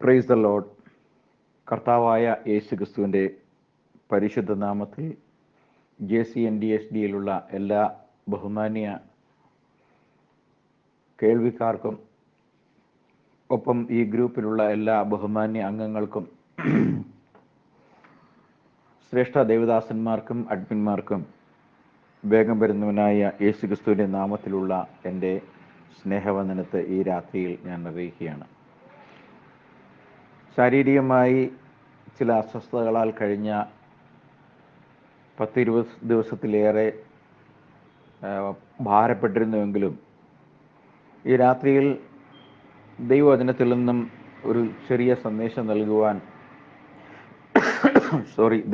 Praise the Lord. കർത്താവായ യേശു ക്രിസ്തുവിൻ്റെ പരിശുദ്ധ നാമത്തിൽ JCNDSDയിലുള്ള എല്ലാ ബഹുമാന്യ കേൾവിക്കാർക്കും ഒപ്പം ഈ ഗ്രൂപ്പിലുള്ള എല്ലാ ബഹുമാന്യ അംഗങ്ങൾക്കും ശ്രേഷ്ഠ ദേവദാസന്മാർക്കും അഡ്മിന്മാർക്കും വേഗം വരുന്നവനായ യേശു ക്രിസ്തുവിൻ്റെ നാമത്തിലുള്ള എൻ്റെ സ്നേഹവന്ദനത്തെ ഈ രാത്രിയിൽ ഞാൻ അറിയിക്കുകയാണ്. ശാരീരികമായി ചില അസ്വസ്ഥതകളാൽ കഴിഞ്ഞ 10-20 ദിവസത്തിലേറെ ഭാരപ്പെട്ടിരുന്നുവെങ്കിലും ഈ രാത്രിയിൽ ദൈവവചനത്തിൽ നിന്നും ഒരു ചെറിയ സന്ദേശം നൽകുവാൻ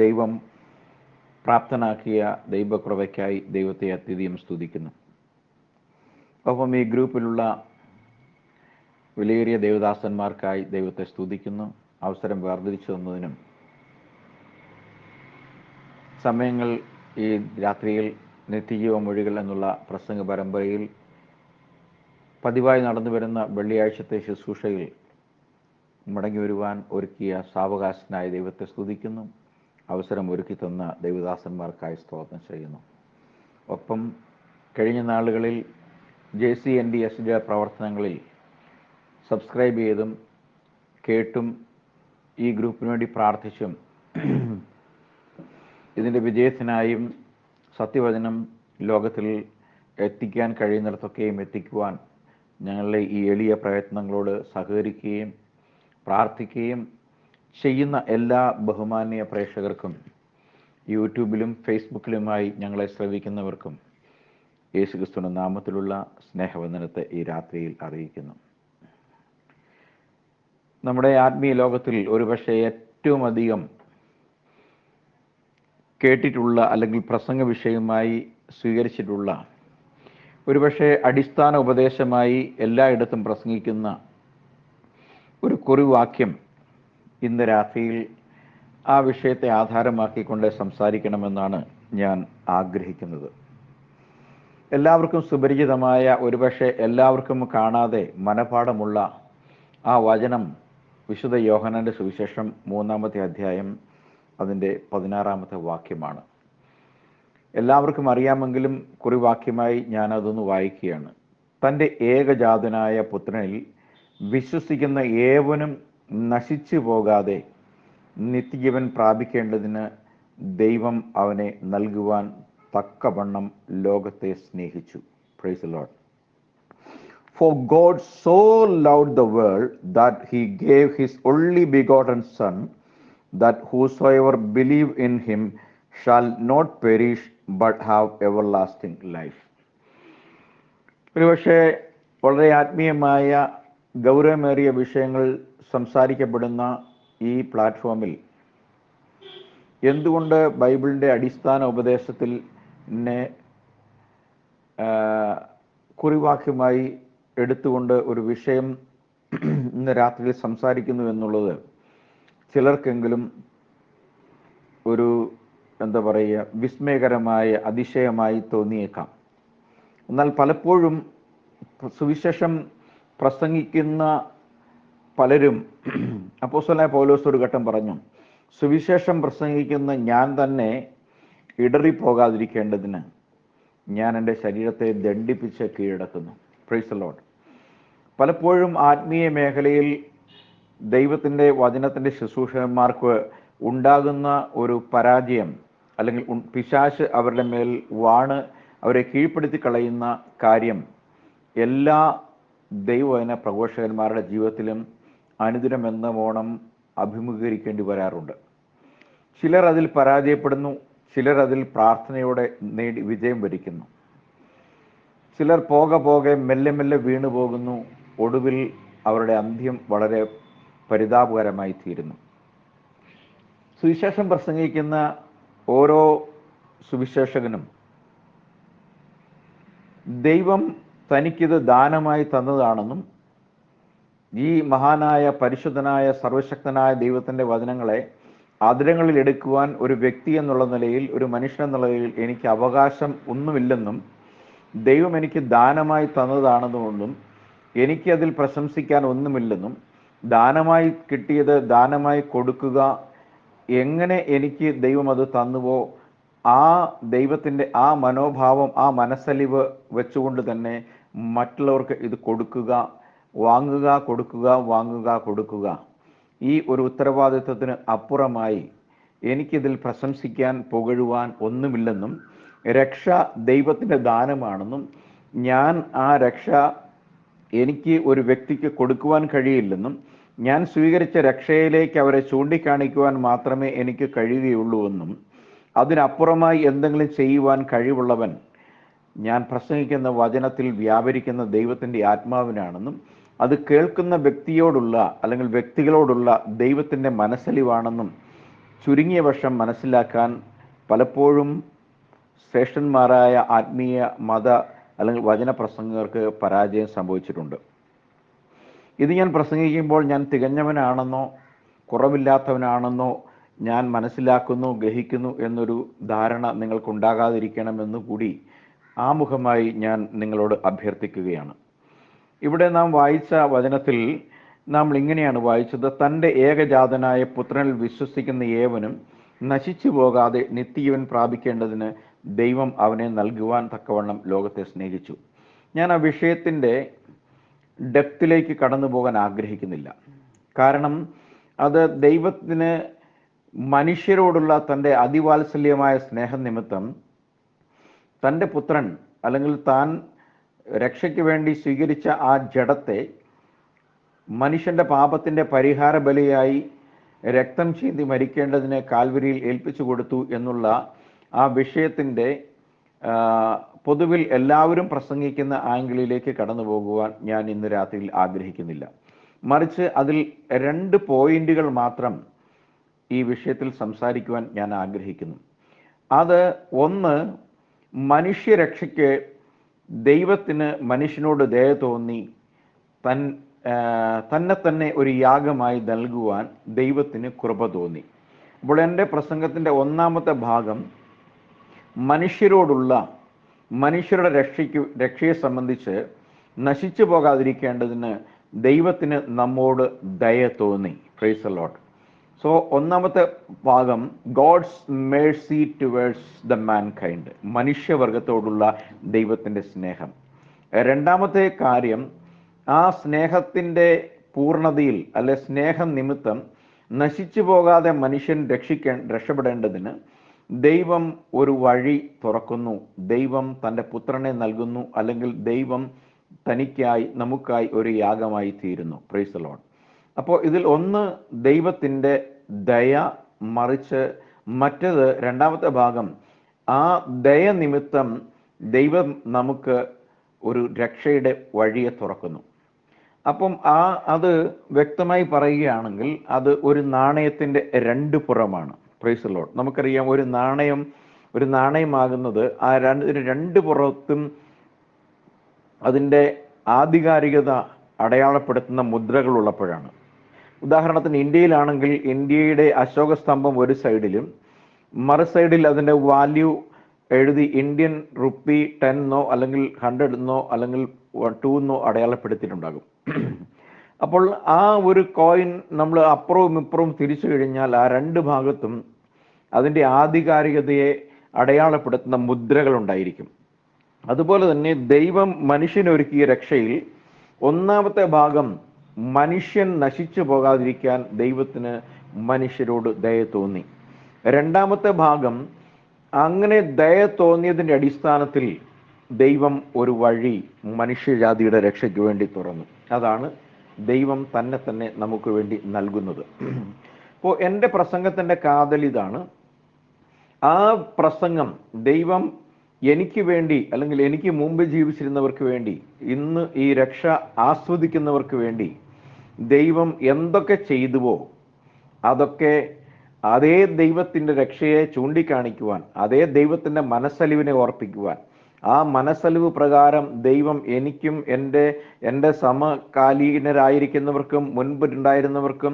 ദൈവം പ്രാപ്തനാക്കിയ ദൈവകൃപയ്ക്കായി ദൈവത്തെ അത്യധികം സ്തുതിക്കുന്നു. ഒപ്പം ഈ ഗ്രൂപ്പിലുള്ള വിലയേറിയ ദേവദാസന്മാർക്കായി ദൈവത്തെ സ്തുതിക്കുന്നു. അവസരം വേർതിരിച്ചു തന്നതിനും സമയങ്ങൾ ഈ രാത്രിയിൽ നിത്യജീവ മൊഴികൾ എന്നുള്ള പ്രസംഗ പരമ്പരയിൽ പതിവായി നടന്നു വരുന്ന വെള്ളിയാഴ്ചത്തെ ശുശ്രൂഷയിൽ മടങ്ങി വരുവാൻ ഒരുക്കിയ സാവകാശനായ ദൈവത്തെ സ്തുതിക്കുന്നു. അവസരം ഒരുക്കി തന്ന ദൈവദാസന്മാർക്കായി സ്തോത്രം ചെയ്യുന്നു. ഒപ്പം കഴിഞ്ഞ നാളുകളിൽ JCNDSD പ്രവർത്തനങ്ങളിൽ സബ്സ്ക്രൈബ് ചെയ്തും കേട്ടും ഈ ഗ്രൂപ്പിന് വേണ്ടി പ്രാർത്ഥിച്ചും ഇതിൻ്റെ വിജയത്തിനായും സത്യവചനം ലോകത്തിൽ എത്തിക്കാൻ കഴിയുന്നിടത്തൊക്കെയും എത്തിക്കുവാൻ ഞങ്ങളുടെ ഈ എളിയ പ്രയത്നങ്ങളോട് സഹകരിക്കുകയും പ്രാർത്ഥിക്കുകയും ചെയ്യുന്ന എല്ലാ ബഹുമാന്യ പ്രേക്ഷകർക്കും യൂട്യൂബിലും ഫേസ്ബുക്കിലുമായി ഞങ്ങളെ ശ്രവിക്കുന്നവർക്കും യേശുക്രിസ്തുവിന്റെ നാമത്തിലുള്ള സ്നേഹവന്ദനത്തെ ഈ രാത്രിയിൽ അറിയിക്കുന്നു. നമ്മുടെ ആത്മീയ ലോകത്തിൽ ഒരുപക്ഷെ ഏറ്റവും അധികം കേട്ടിട്ടുള്ള അല്ലെങ്കിൽ പ്രസംഗ വിഷയമായി സ്വീകരിച്ചിട്ടുള്ള ഒരുപക്ഷെ അടിസ്ഥാന ഉപദേശമായി എല്ലായിടത്തും പ്രസംഗിക്കുന്ന ഒരു കുറിവാക്യം ഇന്ന് രാത്രിയിൽ ആ വിഷയത്തെ ആധാരമാക്കിക്കൊണ്ട് സംസാരിക്കണമെന്നാണ് ഞാൻ ആഗ്രഹിക്കുന്നത്. എല്ലാവർക്കും സുപരിചിതമായ ഒരുപക്ഷെ എല്ലാവർക്കും കാണാതെ മനപാഠമുള്ള ആ വചനം വിശുദ്ധ യോഹന്നാന്റെ സുവിശേഷം 3-ാമത്തെ അധ്യായം അതിൻ്റെ 16-ാമത്തെ വാക്യമാണ്. എല്ലാവർക്കും അറിയാമെങ്കിലും കുറിവാക്യമായി ഞാനതൊന്ന് വായിക്കുകയാണ്. തൻ്റെ ഏകജാതനായ പുത്രനിൽ വിശ്വസിക്കുന്ന ഏവനും നശിച്ചു പോകാതെ നിത്യജീവൻ പ്രാപിക്കേണ്ടതിന് ദൈവം അവനെ നൽകുവാൻ തക്കവണ്ണം ലോകത്തെ സ്നേഹിച്ചു. Price the Lord. For God so loved the world that he gave his only begotten Son, that whosoever believe in him shall not perish but have everlasting life. ഒരുപക്ഷെ വളരെ ആത്മീയമായ ഗൗരവമേറിയ വിഷയങ്ങൾ സംസാരിക്കപ്പെടുന്ന ഈ പ്ലാറ്റ്ഫോമിൽ എന്തുകൊണ്ട് ബൈബിളിൻ്റെ അടിസ്ഥാന ഉപദേശത്തിൽ കുറിവാക്യമായി എടുത്തുകൊണ്ട് ഒരു വിഷയം ഇന്ന് രാത്രിയിൽ സംസാരിക്കുന്നു എന്നുള്ളത് ചിലർക്കെങ്കിലും ഒരു വിസ്മയകരമായ അതിശയമായി തോന്നിയേക്കാം. എന്നാൽ പലപ്പോഴും സുവിശേഷം പ്രസംഗിക്കുന്ന പലരും അപ്പോസ്തലനായ പൗലോസ് ഒരു ഘട്ടം പറഞ്ഞു, സുവിശേഷം പ്രസംഗിക്കുന്ന ഞാൻ തന്നെ ഇടറിപ്പോകാതിരിക്കേണ്ടതിന് ഞാൻ എൻ്റെ ശരീരത്തെ ദണ്ഡിപ്പിച്ച് കീഴടക്കുന്നു. Praise the lord. പലപ്പോഴും ആത്മീയ മേഖലയിൽ ദൈവത്തിൻ്റെ വചനത്തിൻ്റെ ശുശ്രൂഷകന്മാർക്ക് ഉണ്ടാകുന്ന ഒരു പരാജയം അല്ലെങ്കിൽ പിശാച് അവരുടെ മേൽ വാണ് അവരെ കീഴ്പ്പെടുത്തി കളയുന്ന കാര്യം എല്ലാ ദൈവവചന പ്രഘോഷകന്മാരുടെ ജീവിതത്തിലും അനുദിനം എന്നോണം അഭിമുഖീകരിക്കേണ്ടി വരാറുണ്ട്. ചിലർ അതിൽ പരാജയപ്പെടുന്നു, ചിലർ അതിൽ പ്രാർത്ഥനയോടെ വിജയം വരിക്കുന്നു, ചിലർ പോകെ മെല്ലെ വീണു പോകുന്നു. ഒടുവിൽ അവരുടെ അന്ത്യം വളരെ പരിതാപകരമായി തീരുന്നു. സുവിശേഷം പ്രസംഗിക്കുന്ന ഓരോ സുവിശേഷകനും ദൈവം തനിക്കിത് ദാനമായി തന്നതാണെന്നും ഈ മഹാനായ പരിശുദ്ധനായ സർവശക്തനായ ദൈവത്തിൻ്റെ വചനങ്ങളെ ആദരങ്ങളിൽ എടുക്കുവാൻ ഒരു വ്യക്തി എന്നുള്ള നിലയിൽ, ഒരു മനുഷ്യൻ എന്നുള്ള നിലയിൽ എനിക്ക് അവകാശം ഒന്നുമില്ലെന്നും ദൈവം എനിക്ക് ദാനമായി തന്നതാണെന്നുകൊണ്ടും എനിക്കതിൽ പ്രശംസിക്കാൻ ഒന്നുമില്ലെന്നും ദാനമായി കിട്ടിയത് ദാനമായി കൊടുക്കുക, എങ്ങനെ എനിക്ക് ദൈവം അത് തന്നുവോ ആ ദൈവത്തിൻ്റെ ആ മനോഭാവം, ആ മനസ്സലിവ് വെച്ചുകൊണ്ട് തന്നെ മറ്റുള്ളവർക്ക് ഇത് കൊടുക്കുക, വാങ്ങുക, കൊടുക്കുക, വാങ്ങുക, കൊടുക്കുക. ഈ ഒരു ഉത്തരവാദിത്വത്തിന് അപ്പുറമായി എനിക്കിതിൽ പ്രശംസിക്കാൻ, പുകഴുവാൻ ഒന്നുമില്ലെന്നും രക്ഷ ദൈവത്തിൻ്റെ ദാനമാണെന്നും ഞാൻ ആ രക്ഷ എനിക്ക് ഒരു വ്യക്തിക്ക് കൊടുക്കുവാൻ കഴിയില്ലെന്നും ഞാൻ സ്വീകരിച്ച രക്ഷയിലേക്ക് അവരെ ചൂണ്ടിക്കാണിക്കുവാൻ മാത്രമേ എനിക്ക് കഴിയുകയുള്ളൂ എന്നും അതിനപ്പുറമായി എന്തെങ്കിലും ചെയ്യുവാൻ കഴിവുള്ളവൻ ഞാൻ പ്രസംഗിക്കുന്ന വചനത്തിൽ വ്യാപരിക്കുന്ന ദൈവത്തിൻ്റെ ആത്മാവിനാണെന്നും അത് കേൾക്കുന്ന വ്യക്തിയോടുള്ള അല്ലെങ്കിൽ വ്യക്തികളോടുള്ള ദൈവത്തിൻ്റെ മനസ്സലിവാണെന്നും ചുരുങ്ങിയ വശം മനസ്സിലാക്കാൻ പലപ്പോഴും ശ്രേഷ്ഠന്മാരായ ആത്മീയ മത അല്ലെങ്കിൽ വചന പ്രസംഗകർക്ക് പരാജയം സംഭവിച്ചിട്ടുണ്ട്. ഇത് ഞാൻ പ്രസംഗിക്കുമ്പോൾ ഞാൻ തികഞ്ഞവനാണെന്നോ കുറവില്ലാത്തവനാണെന്നോ ഞാൻ മനസ്സിലാക്കുന്നു, ഗ്രഹിക്കുന്നു എന്നൊരു ധാരണ നിങ്ങൾക്കുണ്ടാകാതിരിക്കണമെന്ന് കൂടി ആമുഖമായി ഞാൻ നിങ്ങളോട് അഭ്യർത്ഥിക്കുകയാണ്. ഇവിടെ നാം വായിച്ച വചനത്തിൽ നാം ഇങ്ങനെയാണ് വായിച്ചത്: തൻ്റെ ഏകജാതനായ പുത്രനിൽ വിശ്വസിക്കുന്ന ഏവനും നശിച്ചു പോകാതെ നിത്യജീവൻ പ്രാപിക്കേണ്ടതിന് ദൈവം അവനെ നൽകുവാൻ തക്കവണ്ണം ലോകത്തെ സ്നേഹിച്ചു. ഞാൻ ആ വിഷയത്തിൻ്റെ ഡെപ്തിലേക്ക് കടന്നു പോകാൻ ആഗ്രഹിക്കുന്നില്ല. കാരണം അത് ദൈവത്തിന് മനുഷ്യരോടുള്ള തൻ്റെ അതിവാത്സല്യമായ സ്നേഹം നിമിത്തം തൻ്റെ പുത്രൻ അല്ലെങ്കിൽ താൻ രക്ഷയ്ക്ക് വേണ്ടി സ്വീകരിച്ച ആ ജഡത്തെ മനുഷ്യൻ്റെ പാപത്തിൻ്റെ പരിഹാര ബലിയായി രക്തം ചീന്തി മരിക്കേണ്ടതിന് കാൽവരിയിൽ ഏൽപ്പിച്ചു കൊടുത്തു എന്നുള്ള ആ വിഷയത്തിൻ്റെ പൊതുവിൽ എല്ലാവരും പ്രസംഗിക്കുന്ന ആംഗിളിലേക്ക് കടന്നു പോകുവാൻ ഞാൻ ഇന്ന് രാത്രിയിൽ ആഗ്രഹിക്കുന്നില്ല. മറിച്ച് അതിൽ 2 പോയിന്റുകൾ മാത്രം ഈ വിഷയത്തിൽ സംസാരിക്കുവാൻ ഞാൻ ആഗ്രഹിക്കുന്നു. അത് ഒന്ന്, മനുഷ്യരക്ഷയ്ക്ക് ദൈവത്തിന് മനുഷ്യനോട് ദയ തോന്നി തന്നെ തന്നെ ഒരു യാഗമായി നൽകുവാൻ ദൈവത്തിന് കൃപ തോന്നി. അപ്പോൾ എൻ്റെ പ്രസംഗത്തിൻ്റെ ഒന്നാമത്തെ ഭാഗം മനുഷ്യരുടെ രക്ഷയെ സംബന്ധിച്ച് നശിച്ചു പോകാതിരിക്കേണ്ടതിന് ദൈവത്തിന് നമ്മോട് ദയ തോന്നി. Price the lord. സോ ഒന്നാമത്തെ ഭാഗം God's mercy towards the mankind, മനുഷ്യവർഗത്തോടുള്ള ദൈവത്തിൻ്റെ സ്നേഹം. രണ്ടാമത്തെ കാര്യം, ആ സ്നേഹത്തിൻ്റെ പൂർണ്ണതയിൽ അല്ലെ സ്നേഹം നിമിത്തം നശിച്ചു പോകാതെ മനുഷ്യൻ രക്ഷപ്പെടേണ്ടതിന് ദൈവം ഒരു വഴി തുറക്കുന്നു, ദൈവം തൻ്റെ പുത്രനെ നൽകുന്നു, അല്ലെങ്കിൽ ദൈവം തനിക്കായി നമുക്കായി ഒരു യാഗമായി തീരുന്നു. Price the Lord. അപ്പോൾ ഇതിൽ ഒന്ന് ദൈവത്തിൻ്റെ ദയ, മറിച്ച് മറ്റത് രണ്ടാമത്തെ ഭാഗം ആ ദയ നിമിത്തം ദൈവം നമുക്ക് ഒരു രക്ഷയുടെ വഴിയെ തുറക്കുന്നു. അപ്പം അത് വ്യക്തമായി പറയുകയാണെങ്കിൽ അത് ഒരു നാണയത്തിൻ്റെ 2 പുറമാണ്. Praise the lord. നമുക്കറിയാം, ഒരു നാണയമാകുന്നത് ആ 2 പുറത്തും അതിൻ്റെ ആധികാരികത അടയാളപ്പെടുത്തുന്ന മുദ്രകൾ ഉള്ളപ്പോഴാണ്. ഉദാഹരണത്തിന് ഇന്ത്യയിലാണെങ്കിൽ ഇന്ത്യയുടെ അശോക സ്തംഭം ഒരു സൈഡിലും മറു സൈഡിൽ അതിൻ്റെ വാല്യൂ എഴുതി ഇന്ത്യൻ റുപ്പി 10 അല്ലെങ്കിൽ 100 അല്ലെങ്കിൽ 2 അടയാളപ്പെടുത്തിയിട്ടുണ്ടാകും. അപ്പോൾ ആ ഒരു കോയിൻ നമ്മൾ അപ്പുറവും ഇപ്പുറവും തിരിച്ചു കഴിഞ്ഞാൽ ആ 2 ഭാഗത്തും അതിൻ്റെ ആധികാരികതയെ അടയാളപ്പെടുത്തുന്ന മുദ്രകൾ ഉണ്ടായിരിക്കും. അതുപോലെ തന്നെ ദൈവം മനുഷ്യനൊരുക്കിയ രക്ഷയിൽ ഒന്നാമത്തെ ഭാഗം മനുഷ്യൻ നശിച്ചു പോകാതിരിക്കാൻ ദൈവത്തിന് മനുഷ്യരോട് ദയ തോന്നി. രണ്ടാമത്തെ ഭാഗം അങ്ങനെ ദയ തോന്നിയതിൻ്റെ അടിസ്ഥാനത്തിൽ ദൈവം ഒരു വഴി മനുഷ്യജാതിയുടെ രക്ഷയ്ക്ക് വേണ്ടി തുറന്നു. അതാണ് ദൈവം തന്നെ നമുക്ക് വേണ്ടി നൽകുന്നത്. അപ്പോൾ എൻ്റെ പ്രസംഗത്തിൻ്റെ കാതൽ ഇതാണ്. ആ പ്രസംഗം ദൈവം എനിക്ക് വേണ്ടി അല്ലെങ്കിൽ എനിക്ക് മുമ്പ് ജീവിച്ചിരുന്നവർക്ക് വേണ്ടി, ഇന്ന് ഈ രക്ഷ ആസ്വദിക്കുന്നവർക്ക് വേണ്ടി ദൈവം എന്തൊക്കെ ചെയ്തുവോ അതൊക്കെ അതേ ദൈവത്തിൻ്റെ രക്ഷയെ ചൂണ്ടിക്കാണിക്കുവാൻ, അതേ ദൈവത്തിൻ്റെ മനസ്സലിവിനെ ഓർപ്പിക്കുവാൻ, ആ മനസ്സലിവ് പ്രകാരം ദൈവം എനിക്കും എൻ്റെ സമകാലീനരായിരിക്കുന്നവർക്കും മുൻപുണ്ടായിരുന്നവർക്കും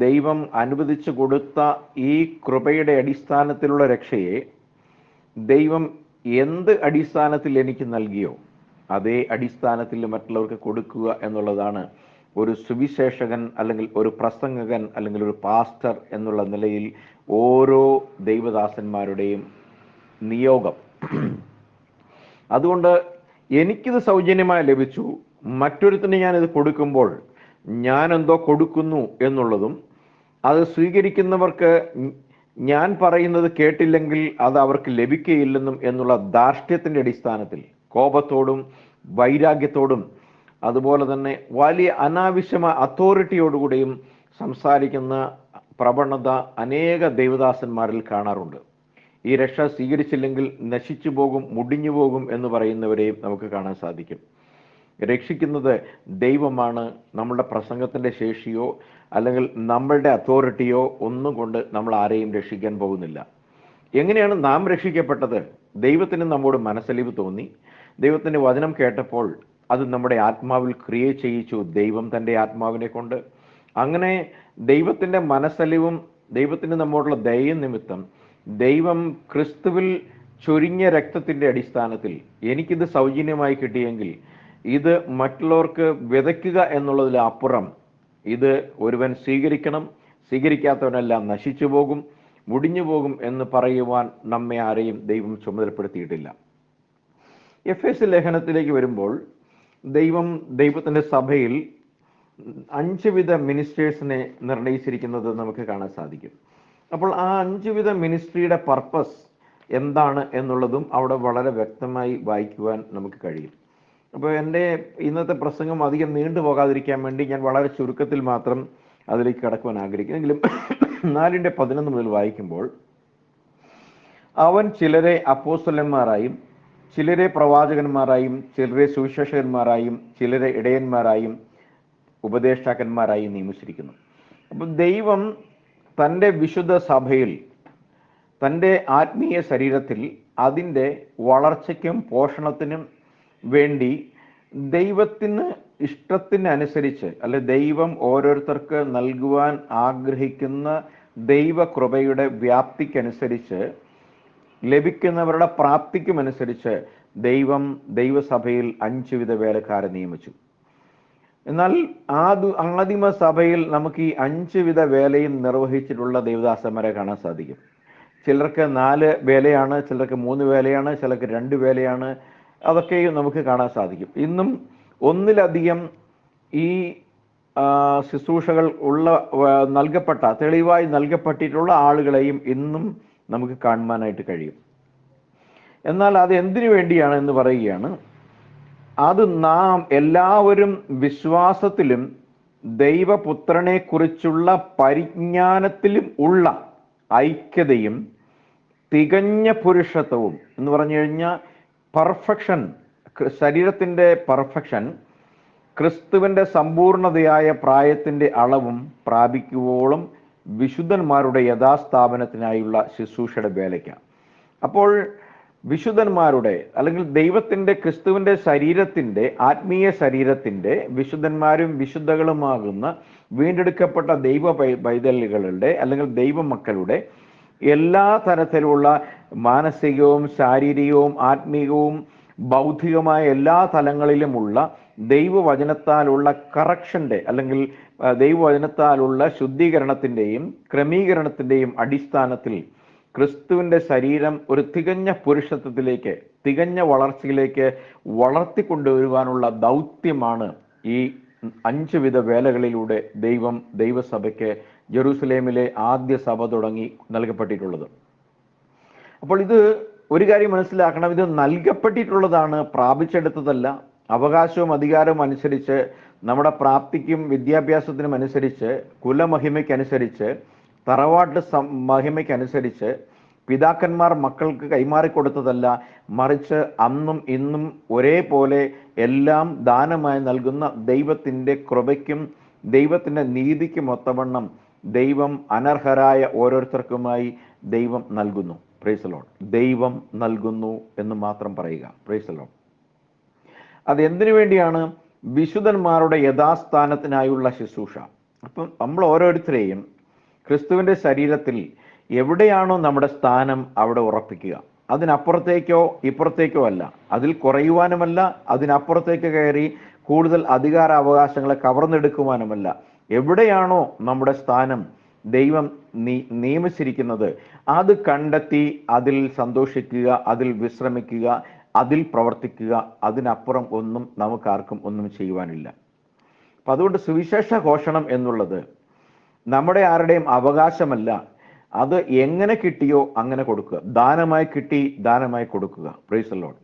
ദൈവം അനുവദിച്ചു കൊടുത്ത ഈ കൃപയുടെ അടിസ്ഥാനത്തിലുള്ള രക്ഷയെ ദൈവം എന്ത് അടിസ്ഥാനത്തിൽ എനിക്ക് നൽകിയോ അതേ അടിസ്ഥാനത്തിൽ മറ്റുള്ളവർക്ക് കൊടുക്കുക എന്നുള്ളതാണ് ഒരു സുവിശേഷകൻ അല്ലെങ്കിൽ ഒരു പ്രസംഗകൻ അല്ലെങ്കിൽ ഒരു പാസ്റ്റർ എന്നുള്ള നിലയിൽ ഓരോ ദൈവദാസന്മാരുടെയും നിയോഗം. അതുകൊണ്ട് എനിക്കിത് സൗജന്യമായി ലഭിച്ചു, മറ്റൊരുത്തിന് ഞാനിത് കൊടുക്കുമ്പോൾ ഞാൻ എന്തോ കൊടുക്കുന്നു എന്നുള്ളതും, അത് സ്വീകരിക്കുന്നവർക്ക് ഞാൻ പറയുന്നത് കേട്ടില്ലെങ്കിൽ അത് അവർക്ക് ലഭിക്കുകയില്ലെന്നും എന്നുള്ള ധാർഷ്ട്യത്തിൻ്റെ അടിസ്ഥാനത്തിൽ കോപത്തോടും വൈരാഗ്യത്തോടും അതുപോലെ തന്നെ വലിയ അനാവശ്യമായ അതോറിറ്റിയോടുകൂടിയും സംസാരിക്കുന്ന പ്രവണത അനേക ദൈവദാസന്മാരിൽ കാണാറുണ്ട്. ഈ രക്ഷ സ്വീകരിച്ചില്ലെങ്കിൽ നശിച്ചു പോകും, മുടിഞ്ഞു പോകും എന്ന് പറയുന്നവരെയും നമുക്ക് കാണാൻ സാധിക്കും. രക്ഷിക്കുന്നത് ദൈവമാണ്. നമ്മളുടെ പ്രസംഗത്തിൻ്റെ ശേഷിയോ അല്ലെങ്കിൽ നമ്മളുടെ അതോറിറ്റിയോ ഒന്നും കൊണ്ട് നമ്മൾ ആരെയും രക്ഷിക്കാൻ പോകുന്നില്ല. എങ്ങനെയാണ് നാം രക്ഷിക്കപ്പെട്ടത്? ദൈവത്തിന് നമ്മോട് മനസ്സലിവ് തോന്നി, ദൈവത്തിൻ്റെ വചനം കേട്ടപ്പോൾ അത് നമ്മുടെ ആത്മാവിൽ ക്രിയ ചെയ്യിച്ചു ദൈവം തൻ്റെ ആത്മാവിനെ കൊണ്ട്. അങ്ങനെ ദൈവത്തിൻ്റെ മനസ്സലിവും ദൈവത്തിന് നമ്മോടുള്ള ദയ നിമിത്തം ദൈവം ക്രിസ്തുവിൽ ചൊരിഞ്ഞ രക്തത്തിൻ്റെ അടിസ്ഥാനത്തിൽ എനിക്കിത് സൗജന്യമായി കിട്ടിയെങ്കിൽ ഇത് മറ്റുള്ളവർക്ക് വിതയ്ക്കുക എന്നുള്ളതിലപ്പുറം ഇത് ഒരുവൻ സ്വീകരിക്കണം, സ്വീകരിക്കാത്തവനെല്ലാം നശിച്ചു പോകും, മുടിഞ്ഞു പോകും എന്ന് പറയുവാൻ നമ്മെ ആരെയും ദൈവം ചുമതലപ്പെടുത്തിയിട്ടില്ല. എഫേസ്യ ലേഖനത്തിലേക്ക് വരുമ്പോൾ ദൈവത്തിൻ്റെ സഭയിൽ 5 വിധ മിനിസ്റ്റേഴ്സിനെ നിർണയിച്ചിരിക്കുന്നത് നമുക്ക് കാണാൻ സാധിക്കും. അപ്പോൾ ആ 5 വിധ മിനിസ്ട്രിയുടെ പർപ്പസ് എന്താണ് എന്നുള്ളതും അവിടെ വളരെ വ്യക്തമായി വായിക്കുവാൻ നമുക്ക് കഴിയും. അപ്പോൾ എൻ്റെ ഇന്നത്തെ പ്രസംഗം അധികം നീണ്ടുപോകാതിരിക്കാൻ വേണ്ടി ഞാൻ വളരെ ചുരുക്കത്തിൽ മാത്രം അതിലേക്ക് കടക്കുവാൻ ആഗ്രഹിക്കുന്നെങ്കിലും 4:11 മുതൽ വായിക്കുമ്പോൾ, അവൻ ചിലരെ അപ്പോസ്തലന്മാരായും ചിലരെ പ്രവാചകന്മാരായും ചിലരെ സുവിശേഷകന്മാരായും ചിലരെ ഇടയന്മാരായും ഉപദേഷ്ടാക്കന്മാരായും നിയമിച്ചിരിക്കുന്നു. അപ്പം ദൈവം തൻ്റെ വിശുദ്ധ സഭയിൽ തൻ്റെ ആത്മീയ ശരീരത്തിൽ അതിൻ്റെ വളർച്ചയ്ക്കും പോഷണത്തിനും വേണ്ടി ദൈവത്തിന് ഇഷ്ടത്തിനനുസരിച്ച് അല്ലെ ദൈവം ഓരോരുത്തർക്ക് നൽകുവാൻ ആഗ്രഹിക്കുന്ന ദൈവകൃപയുടെ വ്യാപ്തിക്കനുസരിച്ച് ലഭിക്കുന്നവരുടെ പ്രാപ്തിക്കുമനുസരിച്ച് ദൈവസഭയിൽ 5 വിധ വേലക്കാരെ നിയമിച്ചു. എന്നാൽ ആദിമ സഭയിൽ നമുക്ക് ഈ 5 വിധ വേലയും നിർവഹിച്ചിട്ടുള്ള ദൈവദാസന്മാരെ കാണാൻ സാധിക്കും. ചിലർക്ക് 4 വേലയാണ്, ചിലർക്ക് 3 വേലയാണ്, ചിലർക്ക് 2 വേലയാണ്. അതൊക്കെയും നമുക്ക് കാണാൻ സാധിക്കും. ഇന്നും ഒന്നിലധികം ഈ ശുശ്രൂഷകൾ തെളിവായി നൽകപ്പെട്ടിട്ടുള്ള ആളുകളെയും ഇന്നും നമുക്ക് കാണുവാനായിട്ട് കഴിയും. എന്നാൽ അത് എന്തിനു വേണ്ടിയാണ് എന്ന് പറയുകയാണ്. അത് നാം എല്ലാവരും വിശ്വാസത്തിലും ദൈവപുത്രനെ കുറിച്ചുള്ള പരിജ്ഞാനത്തിലും ഉള്ള ഐക്യതയും തികഞ്ഞ പുരുഷത്വവും എന്ന് പറഞ്ഞു കഴിഞ്ഞാൽ പെർഫെക്ഷൻ, ശരീരത്തിൻ്റെ പെർഫെക്ഷൻ, ക്രിസ്തുവിൻ്റെ സമ്പൂർണതയായ പ്രായത്തിൻ്റെ അളവും പ്രാപിക്കുവോളം വിശുദ്ധന്മാരുടെ യഥാസ്ഥാപനത്തിനായുള്ള ശുശ്രൂഷയുടെ വേലയ്ക്ക്. അപ്പോൾ വിശുദ്ധന്മാരുടെ അല്ലെങ്കിൽ ദൈവത്തിൻ്റെ ക്രിസ്തുവിൻ്റെ ശരീരത്തിൻ്റെ ആത്മീയ ശരീരത്തിൻ്റെ വിശുദ്ധന്മാരും വിശുദ്ധകളുമാകുന്ന വീണ്ടെടുക്കപ്പെട്ട പൈതലുകളുടെ അല്ലെങ്കിൽ ദൈവമക്കളുടെ എല്ലാ തരത്തിലുള്ള മാനസികവും ശാരീരികവും ആത്മീയവും ബൗദ്ധികമായ എല്ലാ തലങ്ങളിലുമുള്ള ദൈവവചനത്താലുള്ള കറക്ഷൻ്റെ അല്ലെങ്കിൽ ദൈവവചനത്താലുള്ള ശുദ്ധീകരണത്തിൻ്റെയും ക്രമീകരണത്തിൻ്റെയും അടിസ്ഥാനത്തിൽ ക്രിസ്തുവിൻ്റെ ശരീരം ഒരു തികഞ്ഞ പുരുഷത്വത്തിലേക്ക്, തികഞ്ഞ വളർച്ചയിലേക്ക് വളർത്തിക്കൊണ്ടുവരുവാനുള്ള ദൗത്യമാണ് ഈ 5 വിധ വേലകളിലൂടെ ദൈവസഭയ്ക്ക് ജെറൂസലേമിലെ ആദ്യ സഭ തുടങ്ങി നൽകപ്പെട്ടിട്ടുള്ളത്. അപ്പോൾ ഇത് ഒരു കാര്യം മനസ്സിലാക്കണം, ഇത് നൽകപ്പെട്ടിട്ടുള്ളതാണ്, പ്രാപിച്ചെടുത്തതല്ല. അവകാശവും അധികാരവും അനുസരിച്ച്, നമ്മുടെ പ്രാപ്തിക്കും വിദ്യാഭ്യാസത്തിനും അനുസരിച്ച്, കുലമഹിമയ്ക്കനുസരിച്ച്, തറവാട്ട് മഹിമയ്ക്കനുസരിച്ച് പിതാക്കന്മാർ മക്കൾക്ക് കൈമാറിക്കൊടുത്തതല്ല, മറിച്ച് അന്നും ഇന്നും ഒരേപോലെ എല്ലാം ദാനമായി നൽകുന്ന ദൈവത്തിൻ്റെ കൃപയ്ക്കും ദൈവത്തിൻ്റെ നീതിക്കും ഒത്തവണ്ണം ദൈവം അനർഹരായ ഓരോരുത്തർക്കുമായി ദൈവം നൽകുന്നു. Price the Lord. ദൈവം നൽകുന്നു എന്ന് മാത്രം പറയുക. Price the Lord. അതെന്തിനു വേണ്ടിയാണ്? വിശുദ്ധന്മാരുടെ യഥാസ്ഥാനത്തിനായുള്ള ശുശ്രൂഷ. അപ്പം നമ്മൾ ഓരോരുത്തരെയും ക്രിസ്തുവിൻ്റെ ശരീരത്തിൽ എവിടെയാണോ നമ്മുടെ സ്ഥാനം അവിടെ ഉറപ്പിക്കുക. അതിനപ്പുറത്തേക്കോ ഇപ്പുറത്തേക്കോ അല്ല, അതിൽ കുറയുവാനുമല്ല, അതിനപ്പുറത്തേക്ക് കയറി കൂടുതൽ അധികാരാവകാശങ്ങളെ കവർന്നെടുക്കുവാനുമല്ല. എവിടെയാണോ നമ്മുടെ സ്ഥാനം ദൈവം നിയമിച്ചിരിക്കുന്നത് അത് കണ്ടെത്തി അതിൽ സന്തോഷിക്കുക, അതിൽ വിശ്രമിക്കുക, അതിൽ പ്രവർത്തിക്കുക. അതിനപ്പുറം ഒന്നും നമുക്കാർക്കും ഒന്നും ചെയ്യുവാനില്ല. അപ്പം അതുകൊണ്ട് സുവിശേഷ ഘോഷണം എന്നുള്ളത് നമ്മുടെ ആരുടെയും അവകാശമല്ല. അത് എങ്ങനെ കിട്ടിയോ അങ്ങനെ കൊടുക്കുക. ദാനമായി കിട്ടി, ദാനമായി കൊടുക്കുക. Price the Lord.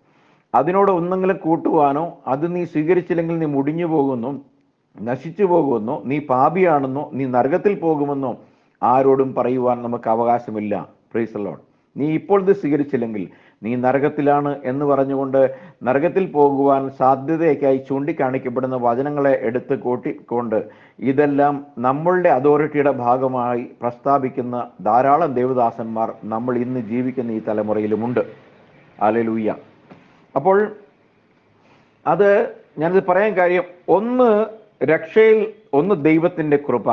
അതിനോട് ഒന്നെങ്കിലും കൂട്ടുവാനോ, അത് നീ സ്വീകരിച്ചില്ലെങ്കിൽ നീ മുടിഞ്ഞു പോകുന്നു, നശിച്ചു പോകുമെന്നോ, നീ പാപിയാണെന്നോ, നീ നരകത്തിൽ പോകുമെന്നോ ആരോടും പറയുവാൻ നമുക്ക് അവകാശമില്ല. Price the Lord. നീ ഇപ്പോൾ ഇത് സ്വീകരിച്ചില്ലെങ്കിൽ നീ നരകത്തിലാണ് എന്ന് പറഞ്ഞുകൊണ്ട് നരകത്തിൽ പോകുവാൻ സാധ്യതയൊക്കെയായി ചൂണ്ടിക്കാണിക്കപ്പെടുന്ന വചനങ്ങളെ എടുത്ത് കൂട്ടിക്കൊണ്ട് ഇതെല്ലാം നമ്മളുടെ അതോറിറ്റിയുടെ ഭാഗമായി പ്രസ്താവിക്കുന്ന ധാരാളം ദേവദാസന്മാർ നമ്മൾ ഇന്ന് ജീവിക്കുന്ന ഈ തലമുറയിലുമുണ്ട്. ഹല്ലേലൂയ. അപ്പോൾ അത് ഞാനിത് പറയാൻ കാര്യം, ഒന്ന് രക്ഷയിൽ, ഒന്ന് ദൈവത്തിൻ്റെ കൃപ,